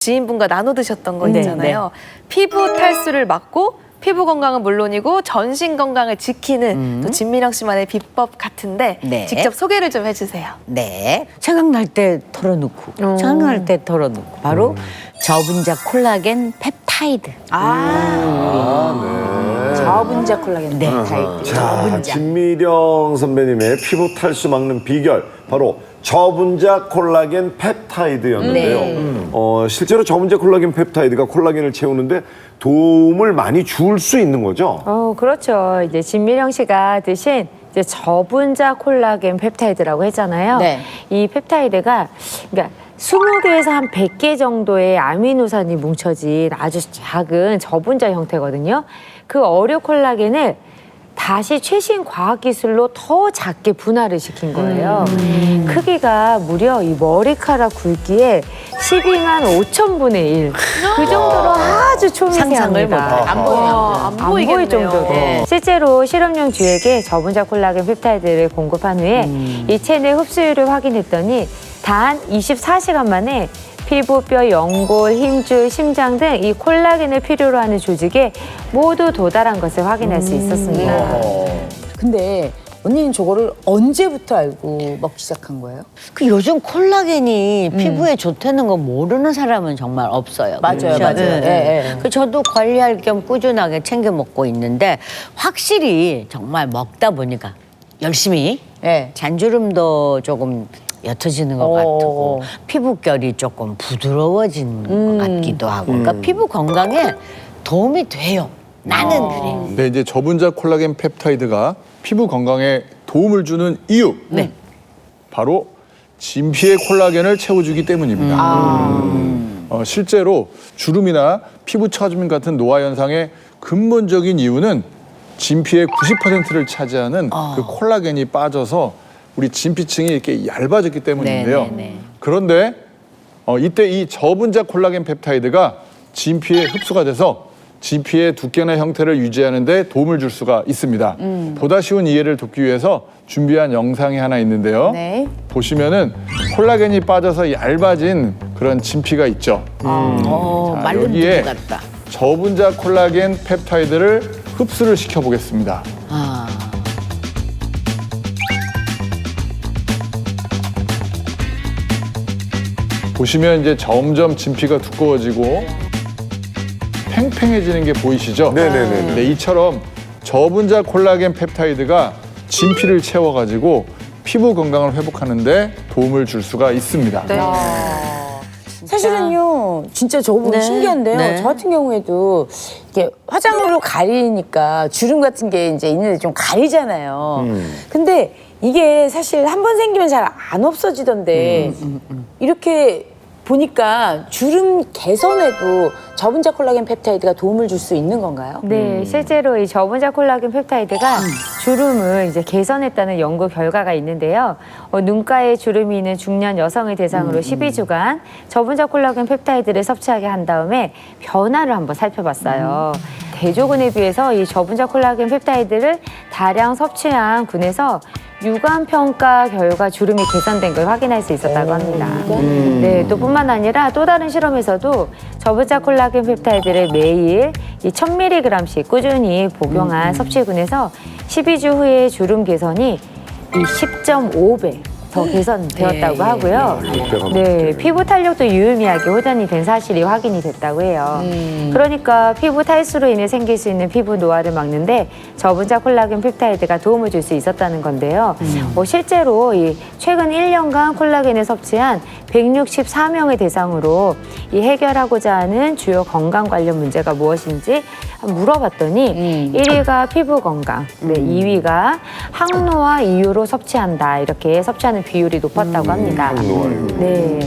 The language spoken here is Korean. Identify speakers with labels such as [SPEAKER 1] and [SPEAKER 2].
[SPEAKER 1] 지인분과 나눠 드셨던 거
[SPEAKER 2] 네,
[SPEAKER 1] 있잖아요. 피부 탈수를 막고 피부 건강은 물론이고 전신 건강을 지키는 또 진미령 씨만의 비법 같은데
[SPEAKER 2] 네.
[SPEAKER 1] 직접 소개를 좀 해주세요.
[SPEAKER 2] 네. 생각날 때 털어놓고, 생각날 때 털어놓고. 바로 저분자 콜라겐 펩타이드.
[SPEAKER 3] 저분자 콜라겐.
[SPEAKER 2] 네, 타이드.
[SPEAKER 4] 자,
[SPEAKER 2] 저분자.
[SPEAKER 4] 진미령 선배님의 피부 탈수 막는 비결 바로 저분자 콜라겐 펩타이드였는데요. 실제로 저분자 콜라겐 펩타이드가 콜라겐을 채우는데 도움을 많이 줄 수 있는 거죠?
[SPEAKER 3] 그렇죠. 이제 진미령 씨가 드신 이제 저분자 콜라겐 펩타이드라고 했잖아요.
[SPEAKER 2] 네.
[SPEAKER 3] 이 펩타이드가 그러니까 20개에서 한 100개 정도의 아미노산이 뭉쳐진 아주 작은 저분자 형태거든요. 그 어류 콜라겐을 다시 최신 과학기술로 더 작게 분할을 시킨 거예요. 크기가 무려 이 머리카락 굵기에 12만 5천분의 1. 그 정도로 아주
[SPEAKER 2] 상상을
[SPEAKER 3] 초미세합니다.
[SPEAKER 2] 못해요.
[SPEAKER 1] 안 보여요. 안
[SPEAKER 3] 안 보일
[SPEAKER 1] 보이겠네요.
[SPEAKER 3] 정도로.
[SPEAKER 2] 네.
[SPEAKER 3] 실제로 실험용 쥐에게 저분자 콜라겐 펩타이드를 공급한 후에 이 체내 흡수율을 확인했더니 단 24시간 만에 피부, 뼈, 연골, 힘줄, 심장 등 이 콜라겐을 필요로 하는 조직에 모두 도달한 것을 확인할 수 있었습니다.
[SPEAKER 5] 근데 언니는 저거를 언제부터 알고 먹기 시작한 거예요?
[SPEAKER 2] 그 요즘 콜라겐이 피부에 좋다는 거 모르는 사람은 정말 없어요.
[SPEAKER 5] 맞아요,
[SPEAKER 2] 그렇죠?
[SPEAKER 5] 맞아요.
[SPEAKER 2] 네.
[SPEAKER 5] 예, 예.
[SPEAKER 2] 그 저도 관리할 겸 꾸준하게 챙겨 먹고 있는데 확실히 정말 먹다 보니까 열심히
[SPEAKER 5] 네.
[SPEAKER 2] 잔주름도 조금 옅어지는 것 같고 피부결이 조금 부드러워지는 것 같기도 하고 그러니까 피부 건강에 도움이 돼요. 나는 그래.
[SPEAKER 6] 네, 이제 저분자 콜라겐 펩타이드가 피부 건강에 도움을 주는 이유.
[SPEAKER 2] 네.
[SPEAKER 6] 바로 진피의 콜라겐을 채워주기 때문입니다. 실제로 주름이나 피부 처짐 같은 노화 현상의 근본적인 이유는 진피의 90%를 차지하는 그 콜라겐이 빠져서 우리 진피층이 이렇게 얇아졌기 때문인데요.
[SPEAKER 2] 네네네.
[SPEAKER 6] 그런데 이때 이 저분자 콜라겐 펩타이드가 진피에 흡수가 돼서 진피의 두께나 형태를 유지하는 데 도움을 줄 수가 있습니다. 보다 쉬운 이해를 돕기 위해서 준비한 영상이 하나 있는데요.
[SPEAKER 3] 네.
[SPEAKER 6] 보시면은 콜라겐이 빠져서 얇아진 그런 진피가 있죠. 자,
[SPEAKER 2] 말른
[SPEAKER 6] 여기에
[SPEAKER 2] 두부 같다.
[SPEAKER 6] 저분자 콜라겐 펩타이드를 흡수를 시켜보겠습니다. 보시면 이제 점점 진피가 두꺼워지고 팽팽해지는 게 보이시죠?
[SPEAKER 4] 네네네.
[SPEAKER 6] 네, 이처럼 저분자 콜라겐 펩타이드가 진피를 채워가지고 피부 건강을 회복하는데 도움을 줄 수가 있습니다.
[SPEAKER 1] 네.
[SPEAKER 5] 사실은요, 진짜 저거 보기
[SPEAKER 2] 네.
[SPEAKER 5] 신기한데요.
[SPEAKER 2] 네.
[SPEAKER 5] 저 같은 경우에도 이렇게 화장으로 가리니까 주름 같은 게 이제 있는데 좀 가리잖아요. 근데 이게 사실 한 번 생기면 잘 안 없어지던데 이렇게 보니까 주름 개선에도 저분자 콜라겐 펩타이드가 도움을 줄 수 있는 건가요?
[SPEAKER 3] 네, 실제로 이 저분자 콜라겐 펩타이드가 주름을 이제 개선했다는 연구 결과가 있는데요. 눈가에 주름이 있는 중년 여성을 대상으로 12주간 저분자 콜라겐 펩타이드를 섭취하게 한 다음에 변화를 한번 살펴봤어요. 대조군에 비해서 이 저분자 콜라겐 펩타이드를 다량 섭취한 군에서 유관 평가 결과 주름이 개선된 걸 확인할 수 있었다고 합니다. 네, 또 뿐만 아니라 또 다른 실험에서도 저분자 콜라겐 펩타이드를 매일 이 1000mg씩 꾸준히 복용한 섭취군에서 12주 후에 주름 개선이 이 10.5배 더 개선되었다고 하고요. 네, 피부 탄력도 유의미하게 호전이 된 사실이 확인이 됐다고 해요. 그러니까 피부 탈수로 인해 생길 수 있는 피부 노화를 막는데 저분자 콜라겐 펩타이드가 도움을 줄 수 있었다는 건데요. 실제로 이 최근 1년간 콜라겐을 섭취한 164명의 대상으로 이 해결하고자 하는 주요 건강 관련 문제가 무엇인지 물어봤더니 1위가 피부 건강, 네, 2위가 항노화 이유로 섭취한다 이렇게 섭취하는 비율이 높았다고 합니다. 네.